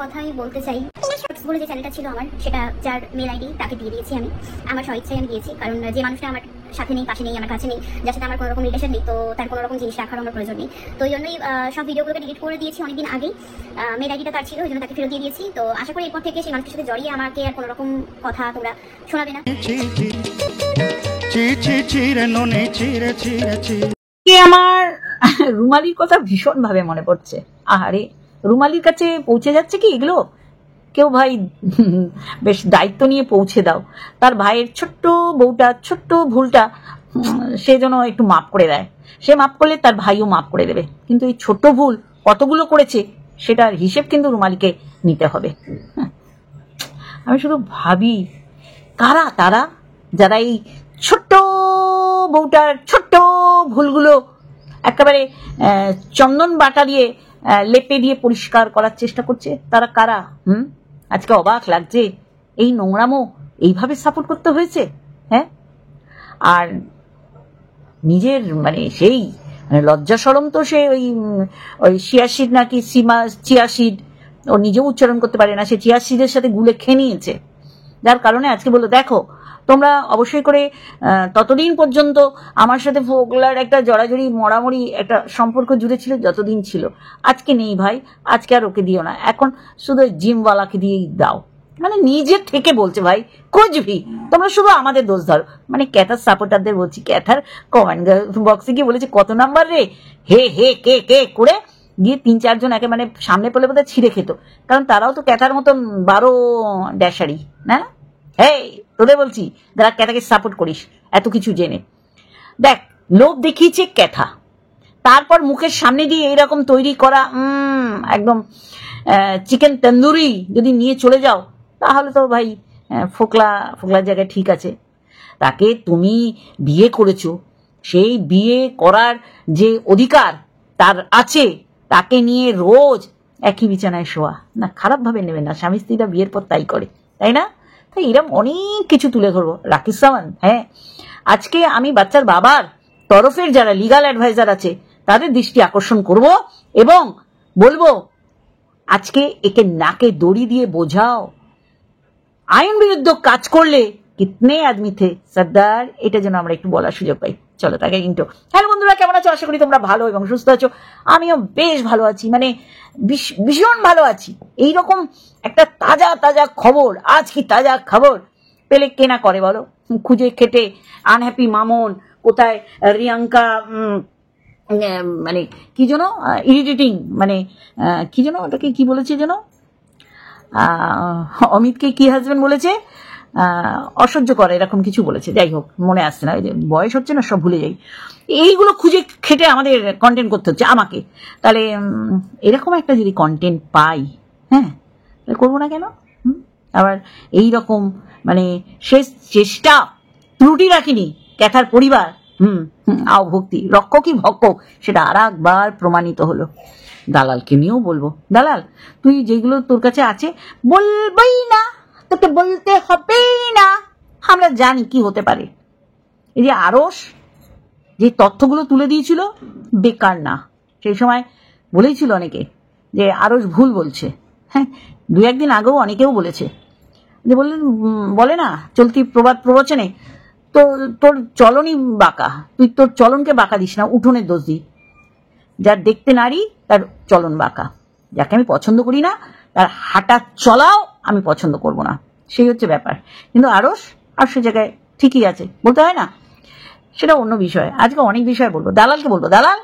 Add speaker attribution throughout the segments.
Speaker 1: কথা আমি বলতে চাই। বলে যে চ্যানেলটা ছিল আমার, সেটা যার মেল আইডি তাকে দিয়ে দিয়েছি আমি, আমার স্বইচ্ছায় আমি দিয়েছি। কারণ যে মানুষটা আমার সাথে নেই, পাশে নেই, আমার কাছে নেই, যার সাথে আমার কোনো রকম রিলেশন নেই, তো তার কোনো রকম জিনিস রাখার আমার প্রয়োজন নেই। তো ওই জন্যই সব ভিডিওগুলোকে ডিলিট করে দিয়েছি অনেকদিন আগেই। মেল আইডিটা তার ছিল, ওই জন্য তাকে ফেরত দিয়ে দিয়েছি। তো আশা করি এরপর থেকে সেই মানুষের সাথে জড়িয়ে আমাকে আর কোনো রকম কথা তোমরা শোনাবে না।
Speaker 2: আমার রুমালির কথা ভীষণ ভাবে মনে পড়ছে। আহারে, রুমালির কাছে পৌঁছে যাচ্ছে কি এগুলো? কেউ ভাই বেশ দায়িত্ব নিয়ে পৌঁছে দাও, তার ভাইয়ের ছোট্ট বউটা ছোট্ট ভুলটা সে যেন একটু মাপ করে দেয়। সে মাপ করলে তার ভাইও মাপ করে দেবে, কিন্তু এই ছোট্ট ভুল কতগুলো করেছে সেটার হিসেব কিন্তু রুমালিকে নিতে হবে। আমি শুধু ভাবি, কারা তারা যারা এই ছোট্ট বউটার ছোট্ট ভুলগুলো একেবারে চন্দন বাটা দিয়ে লেপে দিয়ে পরিষ্কার করার চেষ্টা করছে? তারা কারা? আজকে অবাক লাগছে, এই নোংরামো এইভাবে সাপোর্ট করতে হয়েছে। হ্যাঁ, আর নিজের মানে সেই লজ্জা শরম তো সে ওই চিয়াশিড নাকি চিয়াশিড ও নিজেও উচ্চারণ করতে পারে না, সে চিয়াশিডের সাথে গুলে খেয়ে নিয়েছে, যার কারণে আজকে বললো দেখো তোমরা অবশ্যই করে ততদিন পর্যন্ত আমার সাথে ফোকলার একটা জড়াজড়ি মরামরি একটা সম্পর্ক জুড়ে ছিল যতদিন ছিল, আজকে নেই ভাই, আজকে আর ওকে দিও না, এখন শুধু জিমওয়ালাকে দিয়েই দাও। মানে নিজের থেকে বলছে ভাই, খুঁজবি তোমরা শুধু আমাদের দোষ ধরো। মানে ক্যাথার সাপোর্টারদের বলছি, ক্যাথার কমেন্ট বক্সে গিয়ে বলেছে কত নাম্বার রে, হে হে কে কে করে গিয়ে 3-4 জন একে মানে সামনে পেলে বোধহয় ছিঁড়ে খেত, কারণ তারাও তো ক্যাথার মতন 12 ড্যাশারি না। এই তোদের বলছি যারা ক্যাথাকে সাপোর্ট করিস এত কিছু জেনে, দেখ লোভ দেখিয়েছে ক্যাথা, তারপর মুখের সামনে দিয়ে এইরকম তৈরি করা একদম চিকেন তন্দুরি যদি নিয়ে চলে যাও, তাহলে তো ভাই ফোকলার জায়গায় ঠিক আছে। তাকে তুমি বিয়ে করেছো, সেই বিয়ে করার যে অধিকার তার আছে, তাকে নিয়ে রোজ একই বিছানায় শোয়া না, খারাপ ভাবে নেবে না, স্বামী স্ত্রীরা বিয়ের পর তাই করে, তাই না? তাই এরকম অনেক কিছু তুলে ধরবো। রাকিব সাওয়ান্ত, হ্যাঁ, আজকে আমি বাচ্চার বাবার তরফের যারা লিগাল অ্যাডভাইজার আছে তাদের দৃষ্টি আকর্ষণ করব এবং বলবো আজকে একে নাকে দড়ি দিয়ে বোঝাও, আইন বিরুদ্ধ কাজ করলে কিতনে আদমি থে সর্দার, এটা যেন আমরা একটু বলার সুযোগ পাই। চলো তাকে ইন্টো। হ্যালো বন্ধুরা, কেমন আছো? আশা করি তোমরা ভালো এবং সুস্থ আছো। আমিও বেশ ভালো আছি, মানে ভীষণ ভালো আছি। এইরকম একটা তাজা তাজা খবর, আজ কি তাজা খবর পেলে কেনা করে বলো? খুঁজে খেটে আনহ্যাপি মামন কোথায়, রিয়াঙ্কা মানে কি যেন ইরিটেটিং, মানে কি যেন ওটাকে কি বলেছে যেন, অমিতকে কি হাজবেন্ড বলেছে, অসহ্য করে এরকম কিছু বলেছে, যাই হোক মনে আসছে না, ওই যে বয়স হচ্ছে না সব ভুলে যাই। এইগুলো খুঁজে খেটে আমাদের কন্টেন্ট করতে হচ্ছে আমাকে। তাহলে এরকম একটা যদি কন্টেন্ট পাই, হ্যাঁ, তাহলে করবো না কেন? আবার এইরকম মানে শেষ চেষ্টা ত্রুটি রাখিনি ক্যাথার পরিবার, আও ভক্তি রক্ষকই ভক্ষক, সেটা আর একবার প্রমাণিত হলো। দালালকে নিয়েও বলবো, দালাল তুই যেগুলো তোর কাছে আছে বলবেই না, তোকে বলতে হবেই না, আমরা জানি কি হতে পারে। এই যে আরস যে তথ্যগুলো তুলে দিয়েছিল বেকার না, সেই সময় বলেইছিল অনেকে যে আরস ভুল বলছে। হ্যাঁ, 2-1 দিন আগেও অনেকেও বলেছে যে বলে না চলতি প্রবাদ প্রবচনে, তো তোর চলনই বাঁকা, তুই তোর চলনকে বাঁকা দিস না, উঠোনের দোষ দি। যার দেখতে নারী তার চলন বাঁকা, যাকে আমি পছন্দ করি না তার হাঁটা চলাও আমি পছন্দ করব না, সেই হচ্ছে ব্যাপার। কিন্তু আরস আর সে জায়গায় ঠিকই আছে, বলতে হয় না, সেটা অন্য বিষয়। আজকে অনেক বিষয় বলবো। দালালকে বলবো, দালাল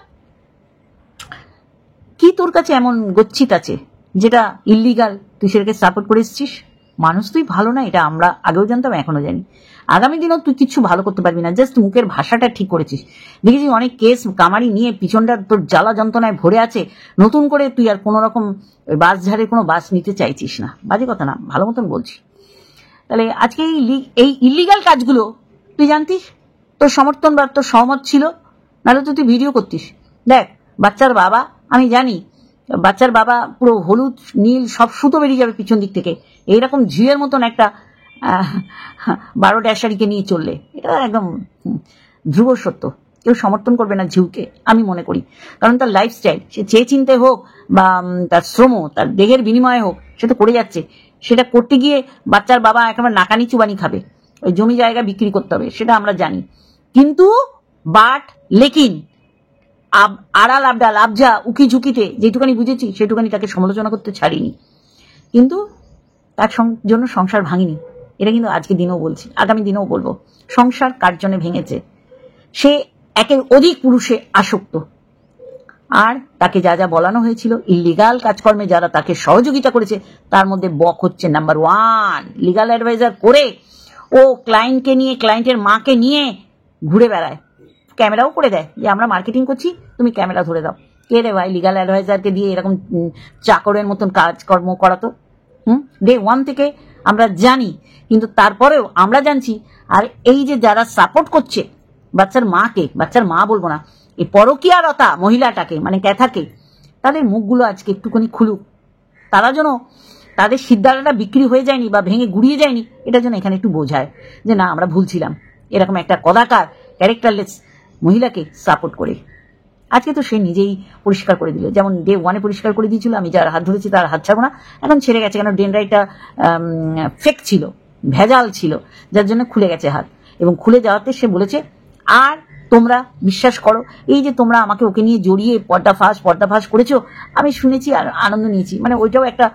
Speaker 2: কি তোর কাছে এমন গচ্ছিত আছে যেটা ইল্লিগাল, তুই সেটাকে সাপোর্ট করে এসছিস? মানুষ তুই ভালো না, এটা আমরা আগেও জানতাম, এখনো জানি। আগামী দিনও তুই কিছু ভালো করতে পারবি না, জাস্ট মুখের ভাষাটা ঠিক করেছিস। দেখেছিস অনেক কেস কামারি নিয়ে পিছনটা তোর জ্বালা যন্ত্রণায় ভরে আছে, নতুন করে তুই আর কোনো রকম বাস ঝাড়ের কোনো বাস নিতে চাইছিস না। বাজে কথা না, ভালো মতন বলছি। তাহলে আজকে এই ইল্লিগাল কাজগুলো তুই জানতিস, তোর সমর্থন বা তোর সহমত ছিল, নাহলে তো তুই ভিডিও করতিস। দেখ বাচ্চার বাবা, আমি জানি বাচ্চার বাবা পুরো হলুদ নীল সব সুতো বেরিয়ে যাবে পিছন দিক থেকে, এইরকম ঝিয়ের মতন একটা 12 ড্যাশারিকে নিয়ে চললে, এটা একদম ধ্রুব সত্য। কেউ সমর্থন করবে না ঝিউকে, আমি মনে করি। কারণ তার লাইফস্টাইল, সে চেয়ে চিনতে হোক বা তার শ্রম, তার দেহের বিনিময়ে হোক, সে তো করে যাচ্ছে। সেটা করতে গিয়ে বাচ্চার বাবা একেবারে নাকানি চুবানি খাবে, ওই জমি জায়গা বিক্রি করতে হবে, সেটা আমরা জানি। কিন্তু বাট লেকিন আড়াল আবডাল আবজা উকি ঝুঁকিতে যেটুকানি বুঝেছি সেটুকানি তাকে সমালোচনা করতে ছাড়িনি, কিন্তু তার জন্য সংসার ভাঙিনি। এটা কিন্তু আজকে দিনেও বলছি, আগামী দিনেও বলবো। সংসার কার জন্য ভেঙেছে? সে একের অধিক পুরুষে আসক্ত, আর তাকে যা যা বলানো হয়েছিল, ইলিগাল কাজকর্মে যারা তাকে সহযোগিতা করেছে তার মধ্যে বক হচ্ছে নাম্বার 1। লিগাল অ্যাডভাইজার করে ও ক্লায়েন্টকে নিয়ে, ক্লায়েন্টের মাকে নিয়ে ঘুরে বেড়ায়, ক্যামেরাও করে দেয় যে আমরা মার্কেটিং করছি, তুমি ক্যামেরা ধরে দাও। কে রে ভাই লিগাল অ্যাডভাইজারকে দিয়ে এরকম চাকরের মতন কাজকর্ম করাতো? ডে 1 থেকে আমরা জানি, কিন্তু তারপরেও আমরা জানছি। আর এই যে যারা সাপোর্ট করছে বাচ্চার মাকে, বাচ্চার মা বলবো না, এই পরকীয়ারতা মহিলাটাকে মানে ক্যাথাকে, তাদের মুখগুলো আজকে একটুখানি খুলুক। তারা যেন তাদের সিদ্ধারাটা বিক্রি হয়ে যায়নি বা ভেঙে গুড়িয়ে যায়নি, এটা যেন এখানে একটু বোঝায় যে না আমরা ভুলছিলাম এরকম একটা কদাকার ক্যারেক্টারলেস মহিলাকে সাপোর্ট করে। আজকে তো সে নিজেই পরিষ্কার করে দিল, যেমন ডে 1 পরিষ্কার করে দিয়েছিল আমি যার হাত ধরেছি তার হাত ছাড়বো না, এখন ছেড়ে গেছে। কেন? ডেনড্রাইটটা ফেক ছিল, ভেজাল ছিল, যার জন্য খুলে গেছে হাত। এবং খুলে যাওয়াতে সে বলেছে আর তোমরা বিশ্বাস করো, এই যে তোমরা আমাকে ওকে নিয়ে জড়িয়ে পর্দাফাঁস করেছো, আমি শুনেছি আর আনন্দ নিয়েছি, মানে ওইটাও একটা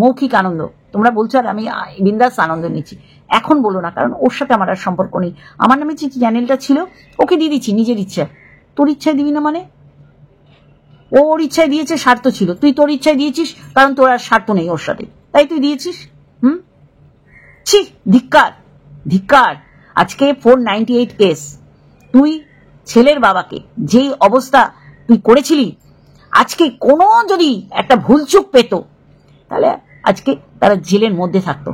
Speaker 2: মৌখিক আনন্দ। তোমরা বলছো আর আমি বিন্দাস আনন্দ নিচ্ছি। এখন বলো না, কারণ ওর সাথে আমার আর সম্পর্ক নেই। আমার নামে যে চ্যানেলটা ছিল ওকে দিয়ে দিচ্ছি নিজের ইচ্ছা। তোর ইচ্ছায় দিবি না মানে? ওর ইচ্ছায় দিয়েছে, স্বার্থ ছিল। তুই তোর ইচ্ছায় দিয়েছিস, কারণ তোর আর স্বার্থ নেই ওর সাথে, তাই তুই দিয়েছিস। ছি, ধিক্কার ধিক্কার। আজকে 498 কেস, তুই ছেলের বাবাকে যেই অবস্থা তুই করেছিলি, আজকে কোনো যদি একটা ভুলচুক পেত তাহলে আজকে তারা জেলের মধ্যে থাকতো,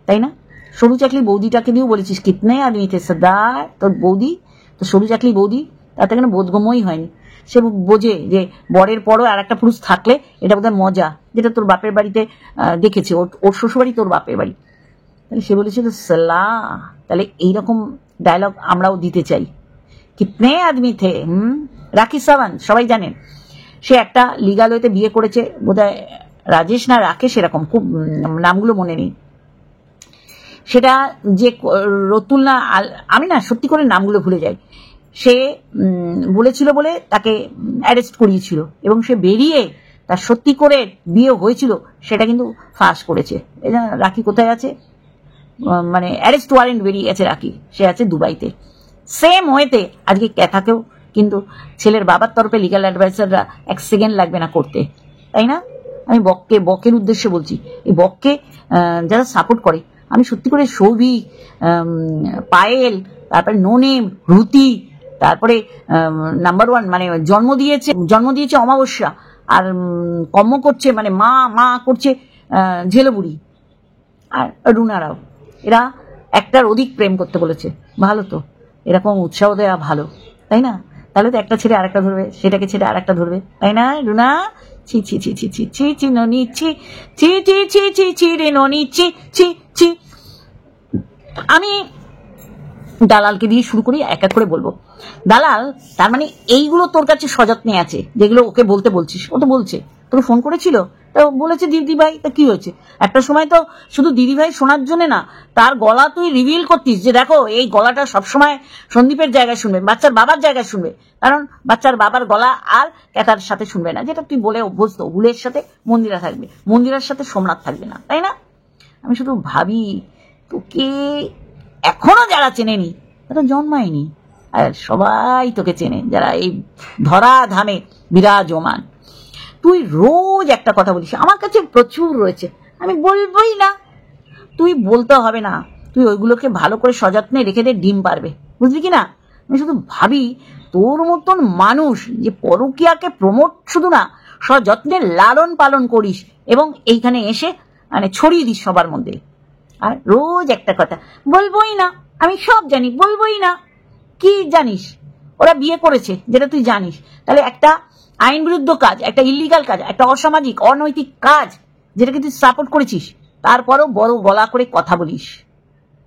Speaker 2: তাই না? সরু চাকলি বৌদিটাকে দিয়েও বলেছিস কিতনে আদমি থে সর্দার, তোর বৌদি, তো সরু চাকলি বৌদি, তাতে কেন বোধগম্যই হয়নি। সে বোঝে যে বরের পরও আর একটা পুরুষ থাকলে এটা বোধহয় মজা, যেটা তোর বাপের বাড়িতে দেখেছে, ওর শ্বশুরবাড়ি তোর বাপের বাড়ি। তাহলে সে বলেছিল সালা, তাহলে এইরকম ডায়লগ আমরাও দিতে চাই। কিতনে আদমি থে, রাখি সাওয়ান্ত, সবাই জানেন। সে একটা লিগাল ওয়েতে বিয়ে করেছে, বোধহয় রাজেশ না রাকেশ, এরকম, খুব নামগুলো মনে নেই। সেটা যে রতুল না, আমি না সত্যি করে নামগুলো ভুলে যাই। সে বলেছিল বলে তাকে অ্যারেস্ট করিয়েছিল, এবং সে বেরিয়ে তার সত্যি করে বিয়ে হয়েছিল সেটা কিন্তু ফাঁস করেছে। এই জন্য রাখি কোথায় আছে, মানে অ্যারেস্ট ওয়ারেন্ট বেরিয়ে গেছে রাখি, সে আছে দুবাইতে। সেম ওয়েতে আজকে ক্যাথাকেও কিন্তু ছেলের বাবার তরফে লিগাল অ্যাডভাইসাররা 1 সেকেন্ড লাগবে না করতে, তাই না? আমি বকের উদ্দেশ্যে বলছি, এই বককে যারা সাপোর্ট করে, আমি সত্যি করে সৌভিক, পায়েল, তারপরে নোনেম, রুতি, তারপরে নাম্বার 1 মানে জন্ম দিয়েছে অমাবস্যা, আর কর্ম করছে মানে মা করছে ঝেলবুড়ি, আর রুনারাও, এরা একটার অধিক প্রেম করতে বলেছে। ভালো তো, এরকম উৎসাহ দেওয়া ভালো, তাই না? তাহলে তো একটা ছেড়ে আরেকটা ধরবে, সেটাকে ছেড়ে আরেকটা ধরবে, তাই না রুনা? ছি ছি ছি ছি ছি ছি ছি ননি ছি ছি ছি ছি ছি ছি রে ননি ছি ছি ছি। আমি দালালকে দিয়ে শুরু করি, এক এক করে বলবো। দালাল তার মানে এইগুলো তোর কাছে সযত্নে আছে, যেগুলো ওকে বলতে বলছিস। ও তো বলছে, তোর ফোন করেছিল, তো বলেছে দিদি ভাই, তা কি হয়েছে? একটা সময় তো শুধু দিদি ভাই শোনার জন্য না, তার গলা তুই রিভিল করতিস যে দেখো এই গলাটা সবসময় সন্দীপের জায়গায় শুনবে, বাচ্চার বাবার জায়গায় শুনবে, কারণ বাচ্চার বাবার গলা আর ক্যাথার সাথে শুনবে না, যেটা তুই বলে অভ্যস্ত। হুলের সাথে মন্দিরা থাকবে, মন্দিরার সাথে সোমনাথ থাকবে না, তাই না? আমি শুধু ভাবি তোকে এখনো যারা চেনেনি তারা জন্মায়নি, আর সবাই তোকে চেনে যারা এই ধরা ধামে বিরাজমান। তুই রোজ একটা কথা বলিস, আমার কাছে প্রচুর রয়েছে, আমি বলবোই না, তুই বলতে হবে না, তুই ওইগুলোকে ভালো করে সযত্নে রেখে দে, ডিম পারবে, বুঝলি কি না? আমি শুধু ভাবি তোর মতন মানুষ যে পরকীয়াকে প্রমোট শুধু না, সযত্নে লালন পালন করিস এবং এইখানে এসে মানে ছড়িয়ে দিস সবার মধ্যে। আর রোজ একটা কথা, বলবোই না, আমি সব জানি, বলবোই না। কি জানিস? ওরা বিয়ে করেছে, যেটা তুই জানিস। তাহলে একটা আইন বিরুদ্ধ কাজ, একটা ইলিগাল কাজ, একটা অসামাজিক অনৈতিক কাজ যেটাকে তুই সাপোর্ট করেছিস, তারপরও বড় গলা করে কথা বলিস,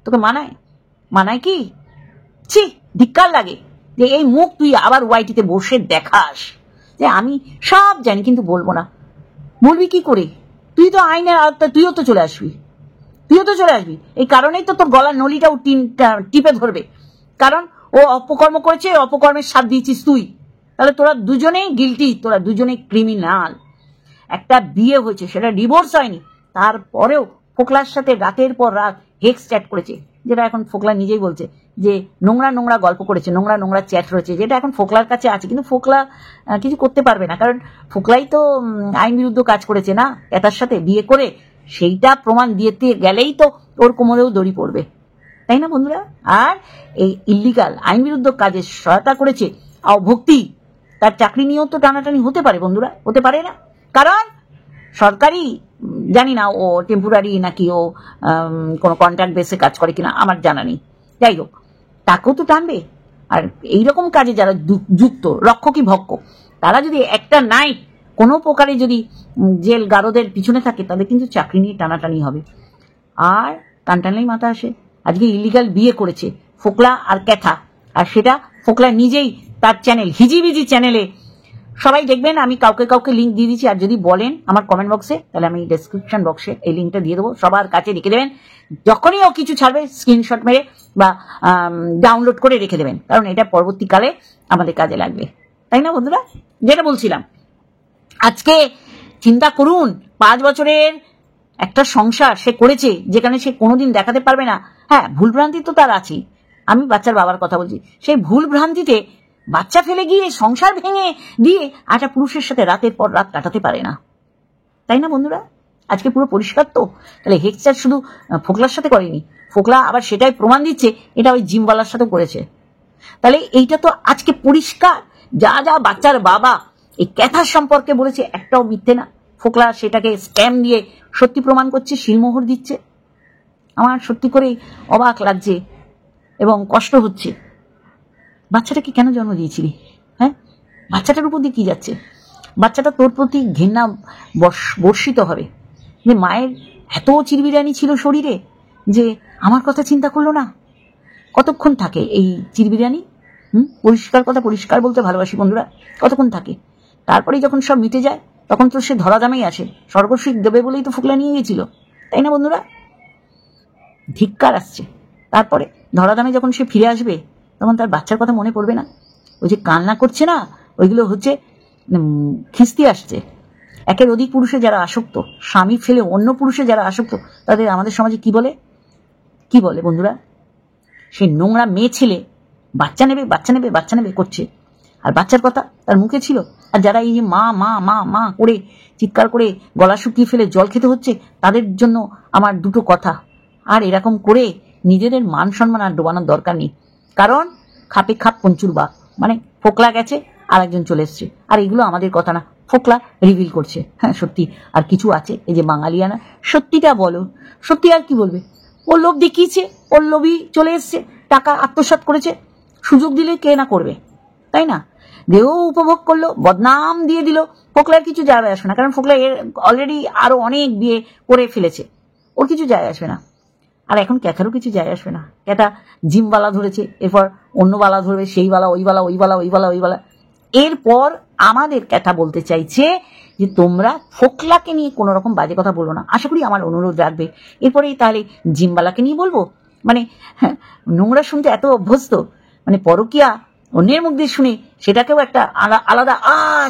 Speaker 2: তোকে মানায়? মানায় কি? ছি, ধিক্কার লাগে। যে এই মুখ তুই আবার ওয়াইটিতে বসে দেখাস যে আমি সব জানি কিন্তু বলবো না। বলবি কি করে? তুই তো আইনের আওতায়, তুইও তো চলে আসবি, এই কারণেই তো তোর গলার নলিটাও টিপে ধরবে, কারণ ও অপকর্ম করেছে, অপকর্মের সাথ দিয়েছিস তুই। তাহলে তোরা দুজনেই গিলটি, তোরা দুজনেই ক্রিমিনাল। একটা বিয়ে হয়েছে, সেটা ডিভোর্স হয়নি, তারপরেও ফোকলার সাথে রাতের পর রাত হেক্স চ্যাট করেছে, যেটা এখন ফোকলা নিজেই বলছে যে নোংরা নোংরা গল্প করেছে, নোংরা নোংরা চ্যাট রয়েছে, যেটা এখন ফোকলার কাছে আছে। কিন্তু ফোকলা কিছু করতে পারবে না, কারণ ফোকলাই তো আইন বিরুদ্ধ কাজ করেছে না এটার সাথে বিয়ে করে। সেইটা প্রমাণ দিতে গেলেই তো ওর কোমরেও দড়ি পড়বে, তাই না বন্ধুরা? আর এই ইল্লিগাল আইন বিরুদ্ধ কাজে সহায়তা করেছে ভক্তি, তার চাকরি নিয়েও তো টানাটানি হতে পারে বন্ধুরা, হতে পারে না? কারণ সরকারি, জানি না ও টেম্পোরারি নাকি ও কোনো কন্ট্রাক্ট বেসে কাজ করে কিনা, আমার জানা নেই। যাই হোক, তাকেও তো টানবে। আর এইরকম কাজে যারা যুক্ত, রক্ষকই ভক্ষ, তারা যদি একটা নাইট কোনো প্রকারে যদি জেল গারদের পিছনে থাকে, তাদের কিন্তু চাকরি নিয়ে টানাটানি হবে। আর টানটানলেই মাথা আসে। আজকে ইলিগাল বিয়ে করেছে ফোকলা আর ক্যাথা, আর সেটা ফোকলা নিজেই তার চ্যানেল হিজিবিজি চ্যানেলে, সবাই দেখবেন, আমি কাউকে কাউকে লিঙ্ক দিয়ে দিচ্ছি, আর যদি বলেন আমার কমেন্ট বক্সে, তাহলে আমি ডেসক্রিপশন বক্সে এই লিঙ্কটা দিয়ে দেবো, সবার কাছে রেখে দেবেন। যখনই ও কিছু ছাড়বে স্ক্রিনশট মেরে বা ডাউনলোড করে রেখে দেবেন, কারণ এটা পরবর্তীকালে আমাদের কাজে লাগবে, তাই না বন্ধুরা? যেটা বলছিলাম, আজকে চিন্তা করুন, 5 বছরের একটা সংসার সে করেছে, যেখানে সে কোনোদিন দেখাতে পারবে না। হ্যাঁ, ভুলভ্রান্তি তো তার আছেই, আমি বাচ্চার বাবার কথা বলছি। সেই ভুল ভ্রান্তিতে বাচ্চা ফেলে গিয়ে সংসার ভেঙে দিয়ে একটা পুরুষের সাথে রাতের পর রাত কাটাতে পারে না, তাই না বন্ধুরা? আজকে পুরো পরিষ্কার তো। তাহলে হেক্সার শুধু ফোকলার সাথে করেনি, ফোকলা আবার সেটাই প্রমাণ দিচ্ছে এটা ওই জিমওয়ালার সাথেও করেছে। তাহলে এইটা তো আজকে পরিষ্কার, যা যা বাচ্চার বাবা এই ক্যাথার সম্পর্কে বলেছে, একটাও মিথ্যে না। ফোকলা সেটাকে স্ক্যাম দিয়ে সত্যি প্রমাণ করছে, শিলমোহর দিচ্ছে। আমার সত্যি করেই অবাক লাগছে এবং কষ্ট হচ্ছে। বাচ্চাটাকে কেন জন্ম দিয়েছিলি? হ্যাঁ, বাচ্চাটার উপর দিয়ে কি যাচ্ছে? বাচ্চাটা তোর প্রতি ঘৃণা বর্ষিত হবে যে মায়ের এত চিরবিরানি ছিল শরীরে যে আমার কথা চিন্তা করলো না। কতক্ষণ থাকে এই চিরবিরানি? পরিষ্কার কথা পরিষ্কার বলতে ভালোবাসি বন্ধুরা, কতক্ষণ থাকে? তারপরে যখন সব মিটে যায়, তখন তো সে ধরা দামেই আসে। স্বর্গসুখ দেবে বলেই তো ফোকলা নিয়ে গেছিল, তাই না বন্ধুরা? ধিক্কার আসছে। তারপরে ধরাধামে যখন সে ফিরে আসবে, তখন তার বাচ্চার কথা মনে পড়বে না? ওই যে কান্না করছে না, ওইগুলো হচ্ছে খিস্তি আসছে। একের অধিক পুরুষে যারা আসক্ত, স্বামী ফেলে অন্য পুরুষে যারা আসক্ত, তাদের আমাদের সমাজে কি বলে বন্ধুরা? সেই নোংরা মেয়ে ছেলে বাচ্চা নেবে বাচ্চা নেবে বাচ্চা নেবে করছে, আর বাচ্চার কথা তার মুখে ছিল। আর যারা এই যে মা মা মা মা করে চিৎকার করে গলা শুকিয়ে ফেলে জল খেতে হচ্ছে, তাদের জন্য আমার দুটো কথা, আর এরকম করে নিজেদের মান সম্মান আর ডোবানোর দরকার নেই। কারণ খাপে খাপ পঞ্চুর বাপ, মানে ফোকলা গেছে আর একজন চলে এসছে, আর এগুলো আমাদের কথা না, ফোকলা রিভিল করছে। হ্যাঁ, সত্যি আর কিছু আছে, এই যে বাঙালিয়ানা, সত্যিটা বলো। সত্যি আর কি বলবে? ওর লোভ দেখিয়েছে, ওর লোভই চলে এসছে, টাকা আত্মসাৎ করেছে, সুযোগ দিলে কে না করবে, তাই না? দেহ উপভোগ করলো, বদনাম দিয়ে দিল, ফোকলার কিছু যাবে আসবে না, কারণ ফোকলা এর অলরেডি আরো অনেক বিয়ে করে ফেলেছে, ওর কিছু যায় আসবে না। আর এখন ক্যাথারও কিছু যায় আসবে না। ক্যাথা জিমওয়ালা ধরেছে, এরপর অন্য বালা ধরবে, সেই বালা ওই বালা ওই বালা ওই বালা ওই বালা। এরপর আমাদের ক্যাথা বলতে চাইছে যে তোমরা ফোকলাকে নিয়ে কোনো রকম বাজে কথা বলো না। আশা করি আমার অনুরোধ রাখবে। এরপরেই তাহলে জিমওয়ালাকে নিয়ে বলবো, মানে নোংরা শুনতে এত অভ্যস্ত, মানে পরকিয়া অন্যের মুখ দিয়ে শুনে সেটাকেও একটা আলাদা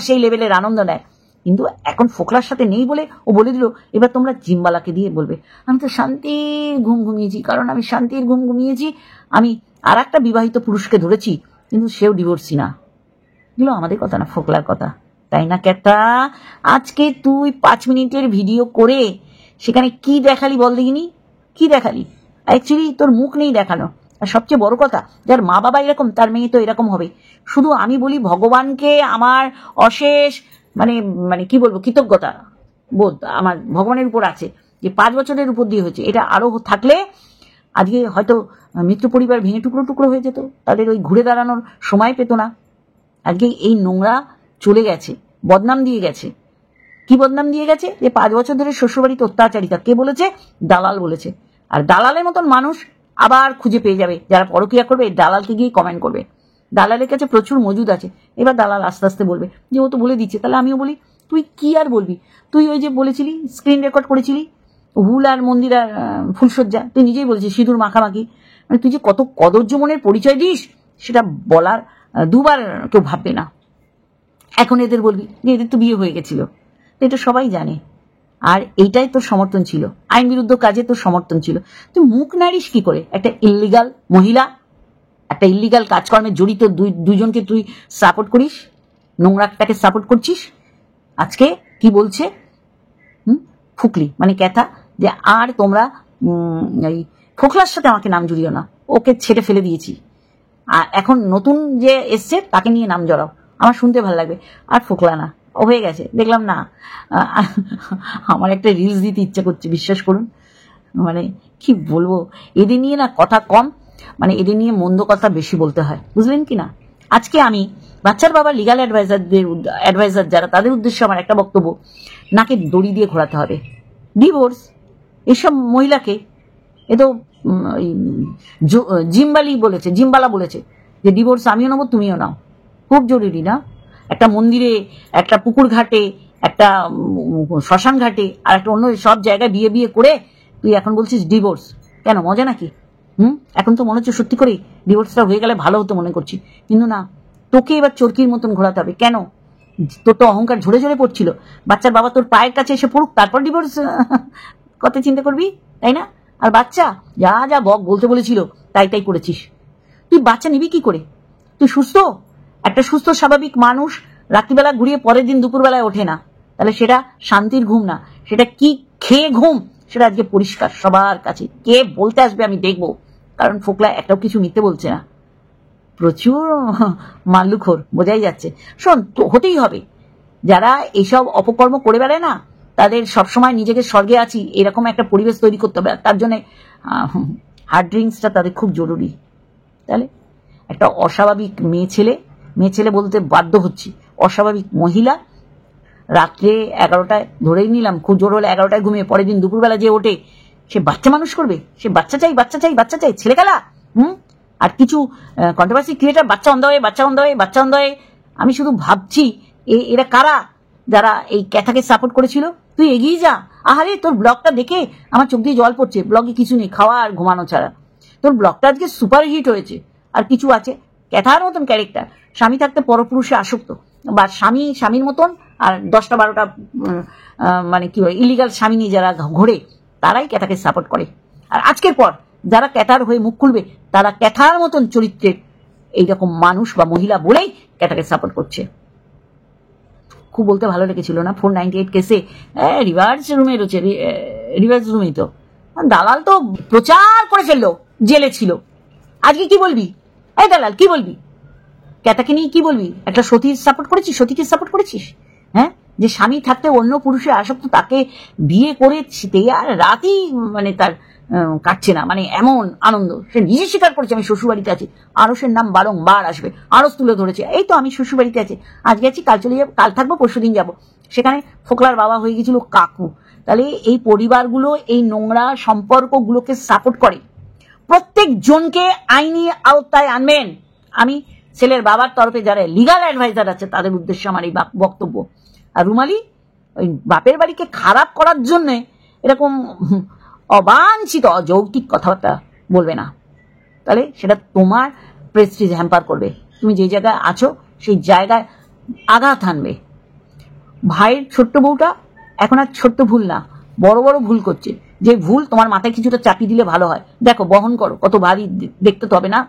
Speaker 2: সেই লেভেলের আনন্দ নেয়। কিন্তু এখন ফোকলার সাথে নেই বলে ও বলে দিল এবার তোমরা জিমওয়ালাকে দিয়ে বলবে। আমি তো শান্তির ঘুম ঘুমিয়েছি, কারণ আমি শান্তির ঘুম ঘুমিয়েছি, আমি আর একটা বিবাহিত পুরুষকে ধরেছি, কিন্তু সেও ডিভোর্সি না। এগুলো আমাদের কথা না, ফোকলার কথা, তাই না ক্যাটা? আজকে তুই 5 মিনিটের ভিডিও করে সেখানে কি দেখালি বল দেখিনি? কি দেখালি? অ্যাকচুয়ালি তোর মুখ নেই দেখানো। আর সবচেয়ে বড় কথা, যার মা বাবা এরকম, তার মেয়ে তো এরকম হবে। শুধু আমি বলি ভগবানকে আমার অশেষ মানে কি বলবো, কৃতজ্ঞতা বোধ আমার ভগবানের উপর আছে যে 5 বছরের উপর দিয়ে হয়েছে। এটা আরো থাকলে আজকে হয়তো মিত্র পরিবার ভেঙে টুকরো টুকরো হয়ে যেত, তাদের ওই ঘুরে দাঁড়ানোর সময় পেত না। আজকে এই নোংরা চলে গেছে, বদনাম দিয়ে গেছে। কি বদনাম দিয়ে গেছে? যে 5 বছর ধরে শ্বশুরবাড়িতে অত্যাচারিতা। কে বলেছে? দালাল বলেছে। আর দালালের মতন মানুষ আবার খুঁজে পেয়ে যাবে, যারা পরকিয়া করবে এই দালালকে গিয়ে কমেন্ট করবে। দালালের কাছে প্রচুর মজুদ আছে। এবার দালাল আস্তে আস্তে বলবে যে ও তো বলে দিচ্ছে, তাহলে আমিও বলি। তুই কি আর বলবি? তুই ওই যে বলেছিলি, স্ক্রিন রেকর্ড করেছিলি, হুল আর মন্দির আর ফুলসজ্জা, তুই নিজেই বলেছিস সিঁদুর মাখামাখি, মানে তুই যে কত কদর্য মনের পরিচয় দিস সেটা বলার দুবার কেউ ভাববে না। এখন এদের বলবি যে এদের তো বিয়ে হয়ে গেছিল, এটা সবাই জানে। আর এইটাই তোর সমর্থন ছিল, আইন বিরুদ্ধ কাজে তোর সমর্থন ছিল। তুই মুখ নাড়িস কি করে? একটা ইল্লিগাল মহিলা, একটা ইল্লিগাল কাজকর্মে জড়িত দুইজনকে তুই সাপোর্ট করিস, নোংরাটাকে সাপোর্ট করছিস। আজকে কি বলছে ফুকলি মানে ক্যাথা, যে আর তোমরা এই ফোকলার সাথে আমাকে নাম জুড়িও না, ওকে ছেড়ে ফেলে দিয়েছি, আর এখন নতুন যে এসছে তাকে নিয়ে নাম জড়াও, আমার শুনতে ভালো লাগবে। আর ফোকলা না, ও হয়ে গেছে দেখলাম না। আমার একটা রিলস দিতে ইচ্ছা করছে, বিশ্বাস করুন। মানে কি বলবো, এদের নিয়ে না কথা কম, মানে এদের নিয়ে মন্দ কথা বেশি বলতে হয়, বুঝলেন কি না। আজকে আমি বাচ্চার বাবা লিগাল অ্যাডভাইজার যারা, তাদের উদ্দেশ্যে আমার একটা বক্তব্য, নাকে দড়ি দিয়ে ঘোরাতে হবে। ডিভোর্স এসব মহিলাকে, এ তো জিম্বালা বলেছে যে ডিভোর্স আমিও নেবো তুমিও নাও, খুব জরুরি না? একটা মন্দিরে, একটা পুকুর ঘাটে, একটা শ্মশান ঘাটে, আর একটা অন্য সব জায়গায় বিয়ে বিয়ে করে তুই এখন বলছিস ডিভোর্স। কেন, মজা নাকি? এখন তো মনে হচ্ছে সত্যি করে ডিভোর্সটা হয়ে গেলে ভালো হতো মনে করছি, কিন্তু না, তোকে এবার চরকির মতন ঘোরাতে হবে। কেন? তোর তো অহংকার ঝরে ঝরে পড়ছিল, বাচ্চার বাবা তোর পায়ের কাছে এসে পড়ুক, তারপর ডিভোর্স কত চিন্তা করবি, তাই না? আর বাচ্চা যা যা বলতে বলেছিল তাই তাই করেছিস। তুই বাচ্চা নিবি কি করে? তুই সুস্থ, একটা সুস্থ স্বাভাবিক মানুষ রাত্রিবেলা ঘুরিয়ে পরের দিন দুপুরবেলায় ওঠে না, তাহলে সেটা শান্তির ঘুম না, সেটা কি খেয়ে ঘুম, সেটা আজকে পরিষ্কার সবার কাছে। কে বলতে আসবে আমি দেখবো, কারণ ফোকলা একটাও কিছু মিথ্যে বলছে না, প্রচুর মাল্লুখোর, বোঝাই যাচ্ছে। শোন, তো হতেই হবে, যারা এইসব অপকর্ম করে বেড়ায় না, তাদের সবসময় নিজেকে স্বর্গে আছি এরকম একটা পরিবেশ তৈরি করতে হবে। তার জন্য হার্ড ড্রিঙ্কসটা তাদের খুব জরুরি। তাহলে একটা অস্বাভাবিক মেয়ে ছেলে বলতে বাধ্য হচ্ছি, অস্বাভাবিক মহিলা রাত্রে 11টায়, ধরেই নিলাম খুব জোর হলে 11টায় ঘুমিয়ে পরের দিন দুপুরবেলা যে ওঠে, সে বাচ্চা মানুষ করবে, সে বাচ্চা চাই ছেলে খেলা। আর কিছু কন্ট্রোভার্সি ক্রিয়েটার বাচ্চা অন্ধ হয়ে, আমি শুধু ভাবছি এরা কারা, যারা এই ক্যাথাকে সাপোর্ট করেছিল। তুই এগিয়ে যা। আহারে, তোর ব্লগটা দেখে আমার চোখ দিয়ে জল পড়ছে। ব্লগে কিছু নেই, খাওয়া আর ঘুমানো ছাড়া। তোর ব্লগটা আজকে সুপার হিট হয়েছে। আর কিছু আছে ক্যাথার মতন ক্যারেক্টার, স্বামী থাকতে পরপুরুষে আসক্ত, বা স্বামীর মতন আর 10টা 12টা মানে কি হয় ইলিগাল স্বামী নিয়ে যারা ঘোরে, তারাই ক্যাথাকে সাপোর্ট করে। আর আজকের পর যারা ক্যাথার হয়ে মুখ খুলবে, তারা ক্যাথার মতন চরিত্রের এইরকম মানুষ বা মহিলা বলেই ক্যাথাকে সাপোর্ট করছে। খুব বলতে ভালো লেগেছিল না 498 কেসে রিভার্স রুমে রয়েছে, রিভার্স রুমেই তো দালাল তো প্রচার করে ফেললো, জেলে ছিল। আজকে কি বলবি? এই দালাল কি বলবি? ক্যাথাকে নিয়ে কি বলবি? একটা সতীকে সাপোর্ট করেছিস, হ্যাঁ? যে স্বামী থাকতে অন্য পুরুষের আসক্ত, তাকে বিয়ে করে আর রাতই মানে তার কাটছে না, মানে এমন আনন্দ। সে নিজে স্বীকার করেছে আমি শ্বশুর বাড়িতে আছি, আরসের নাম বারংবার আসবে, আরস তুলে ধরেছে, এই তো আমি শ্বশুর বাড়িতে আছি, আজকে আছি, কাল চলে যাবো, কাল থাকবো, পরশুদিন যাবো। সেখানে ফোকলার বাবা হয়ে গেছিল কাকু। তাহলে এই পরিবারগুলো এই নোংরা সম্পর্কগুলোকে সাপোর্ট করে। প্রত্যেক জনকে আইনি আওতায় আনবেন। আমি ছেলের বাবার তরফে যারা লিগাল অ্যাডভাইজার আছে তাদের উদ্দেশ্যে আমার এই বক্তব্য। আর রুমালি ওই বাপের বাড়িকে খারাপ করার জন্য এরকম অবাঞ্ছিত অযৌক্তিক কথাবার্তা বলবে না, তাহলে সেটা তোমার প্রেস্টিজ হ্যাম্পার করবে। তুমি যে জায়গায় আছো সেই জায়গায় আঘাত আনবে। ভাইয়ের ছোট্ট বউটা এখন আর ছোট্ট ভুল না, বড় বড় ভুল করছে। যে ভুল তোমার মাথায় কিছুটা চাপিয়ে দিলে ভালো হয়, দেখো বহন করো, কত ভারী দেখতে তো হবে না।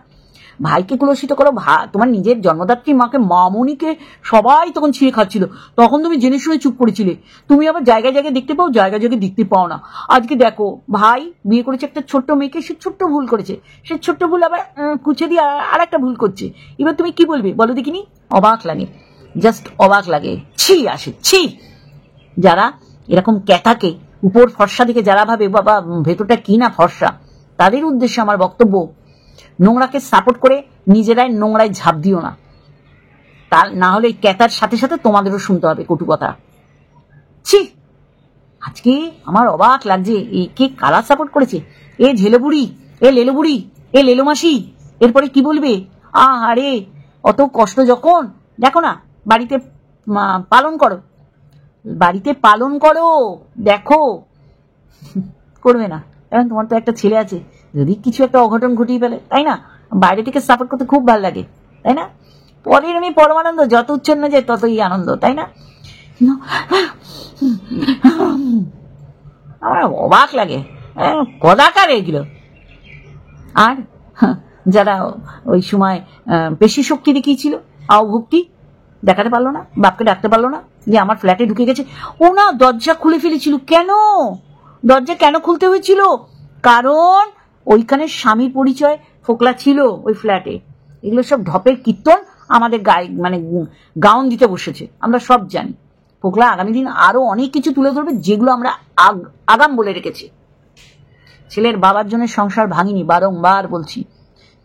Speaker 2: ভাইকে কুলসিত করো, তোমার নিজের জন্মদাত্রী মাকে, মামুনিকে সবাই তখন ছিঁড়ে খাচ্ছিল, তখন তুমি জেনে শুনে চুপ করেছিলে। তুমি আবার জায়গায় জায়গায় দেখতে পাও, জায়গায় জায়গায় দেখতে পাও না। আজকে দেখো ভাই বিয়ে করেছে একটা ছোট্ট মেয়েকে, সে ছোট্ট ভুল করেছে, সে ছোট্ট ভুল আবার কুচে দিয়ে আর একটা ভুল করছে। এবার তুমি কি বলবে বলো দেখিনি? অবাক লাগে, জাস্ট অবাক লাগে, ছি আসে ছি। যারা এরকম ক্যাথাকে উপর ফর্সা দিকে যারা ভাবে বাবা ভেতরটা কি না ফর্সা, তাদের উদ্দেশ্যে আমার বক্তব্য, নোংরাকে সাপোর্ট করে নিজেরাই নোংরায় ঝাঁপ দিও না, তা না হলে ক্যাথার সাথে সাথে তোমাদেরও শুনতে হবে কটু কথা। ছি, আজকে আমার অবাক লাগছে, এই কে কারা সাপোর্ট করেছে? এ ঝেলে বুড়ি, এ লেলো বুড়ি, এ লেলো মাসি, এরপরে কি বলবে? আরে অত কষ্ট যখন, দেখো না বাড়িতে পালন করো, বাড়িতে পালন করো, দেখো। করবে না, কারণ তোমার তো একটা ছেলে আছে, যদি কিছু একটা অঘটন ঘটিয়ে ফেলে, তাই না? বাইরে থেকে সাপোর্ট করতে খুব ভালো লাগে, তাই না? পরের আমি পরমানন্দ, যত উচ্ছন্ন যায় ততই আনন্দ, তাই না? আমার অবাক লাগে, কদাকার এগুলো। আর যারা ওই সময় পেশি শক্তি দেখিয়েছিল, আওভক্তি দেখাতে পারলো না, বাপকে ডাকতে পারলো না যে আমার ফ্ল্যাটে ঢুকে গেছে, ও না দরজা খুলে ফেলেছিল। কেন দরজা কেন খুলতে হয়েছিল? কারণ ওইখানে স্বামীর পরিচয় ফোকলা ছিল ওই ফ্ল্যাটে। এগুলো সব ঢপের কীর্তন আমাদের গায়ে মানে গাউন দিতে বসেছে, আমরা সব জানি। ফোকলা আগামী দিন আরো অনেক কিছু তুলে ধরবে, যেগুলো আমরা আগাম বলে রেখেছি। ছেলের বাবার জন্য সংসার ভাঙিনি, বারংবার বলছি,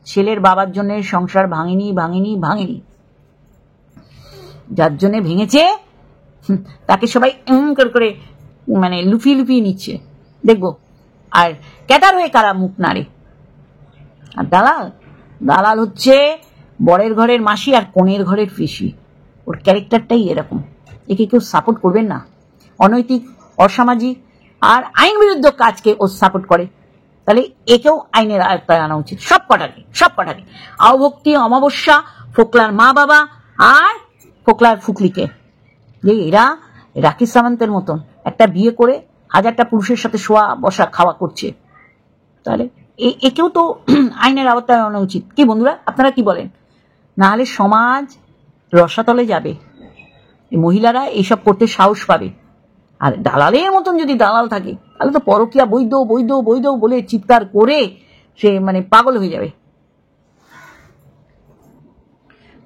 Speaker 2: ছেলের বাবার জন্য সংসার ভাঙিনি ভাঙিনি ভাঙিনি। যার জন্য ভেঙেছে তাকে সবাই করে মানে লুফিয়ে লুফিয়ে নিচ্ছে, দেখবো। আর ক্যাটার হয়ে কারা মুখ নাড়ে। আর দালাল, দালাল হচ্ছে বরের ঘরের মাসি আর কনের ঘরের পিসি। ওর ক্যারেক্টারটাই এরকম। একে কেউ সাপোর্ট করবেন না। অনৈতিক, অসামাজিক আর আইন বিরুদ্ধ কাজকে ও সাপোর্ট করে, তাহলে একেও আইনের আয়ত্তায় আনা উচিত। সব কটাকে, সব কটাকে, আওভক্তি, অমাবস্যা, ফোকলার মা বাবা আর ফোকলার ফুকলিকে, যে এরা রাখি সামন্তের মতন একটা বিয়ে করে 1000টা পুরুষের সাথে শোয়া বসা খাওয়া করছে, তাহলে একেও তো আইনের আওতায় আনা উচিত। কি বন্ধুরা, আপনারা কি বলেন? না হলে সমাজ রসাতলে যাবে, মহিলারা এইসব করতে সাহস পাবে। আর দালালের মতন যদি দালাল থাকে, তাহলে তো পরকীয়া বৈধ বৈধ বৈধ বলে চিৎকার করে সে মানে পাগল হয়ে যাবে।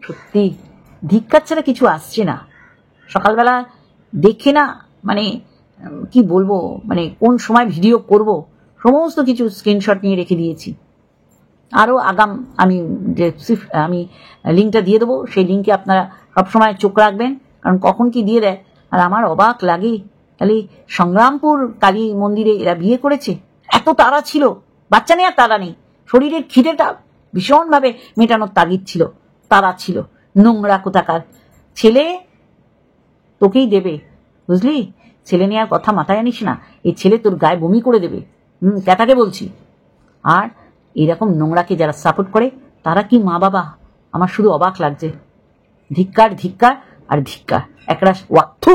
Speaker 2: সত্যি ধিক্কার ছাড়া কিছু আসছে না। সকালবেলা দেখে না মানে কি বলবো, মানে কোন সময় ভিডিও করব সমস্ত কিছু স্ক্রিনশট নিয়ে রেখে দিয়েছি। আরও আগাম আমি লিঙ্কটা দিয়ে দেবো, সেই লিঙ্কে আপনারা সবসময় চোখ রাখবেন, কারণ কখন কি দিয়ে দেয়। আর আমার অবাক লাগে, তাহলে সংগ্রামপুর কালী মন্দিরে এরা বিয়ে করেছে, এত তাড়া ছিল, বাচ্চা নেই আর তাড়া নেই, শরীরের খিদেটা ভীষণভাবে মেটানোর তাগিদ ছিল, তাড়া ছিল। নোংরা কোথাকার ছেলে তোকেই দেবে, বুঝলি? ছেলে নেওয়ার কথা মাথায় আনিস না, এই ছেলে তোর গায়ে বমি করে দেবে। ক্যাটাকে বলছি। আর এরকম নোংরাকে যারা সাপোর্ট করে তারা কি মা বাবা? আমার শুধু অবাক লাগছে। ধিক্কার, ধিক্কার আর ধিক্কার, একটা ওয়াক্থু।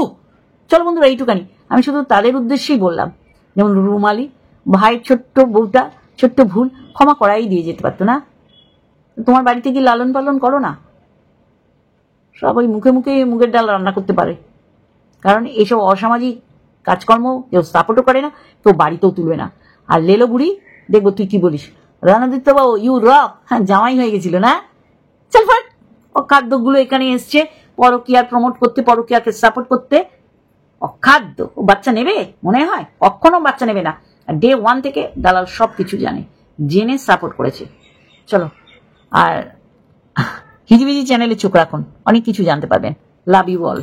Speaker 2: চলো বন্ধুরা, এইটুকানি আমি শুধু তাদের উদ্দেশ্যেই বললাম। যেমন রুমালি ভাইয়ের ছোট্ট বউটা ছোট্ট ভুল ক্ষমা করাই দিয়ে যেতে পারতো না? তোমার বাড়িতে কি লালন পালন করো না? সবাই মুখে মুখে মুগের ডাল রান্না করতে পারে, কারণ এইসব অসামাজিক কাজকর্ম কেউ সাপোর্টও করে না, কেউ বাড়িতেও তুলবে না। আর লেলো বুড়ি, দেখবো তুই কি বলিস। রণদিত্য বাবু ইউ রক, হ্যাঁ জামাই হয়ে গেছিল না? চল ফাট, অখাদ্যগুলো এখানে এসছে পরকীয়ার প্রমোট করতে, পরকীয়াকে সাপোর্ট করতে। অখাদ্য, ও বাচ্চা নেবে মনে হয়? কখনো বাচ্চা নেবে না। আর ডে 1 থেকে দালাল সব কিছু জানে, জেনে সাপোর্ট করেছে। চলো, আর হিজিবিজি চ্যানেলে চোখ রাখুন, অনেক কিছু জানতে পারবেন। Love you all.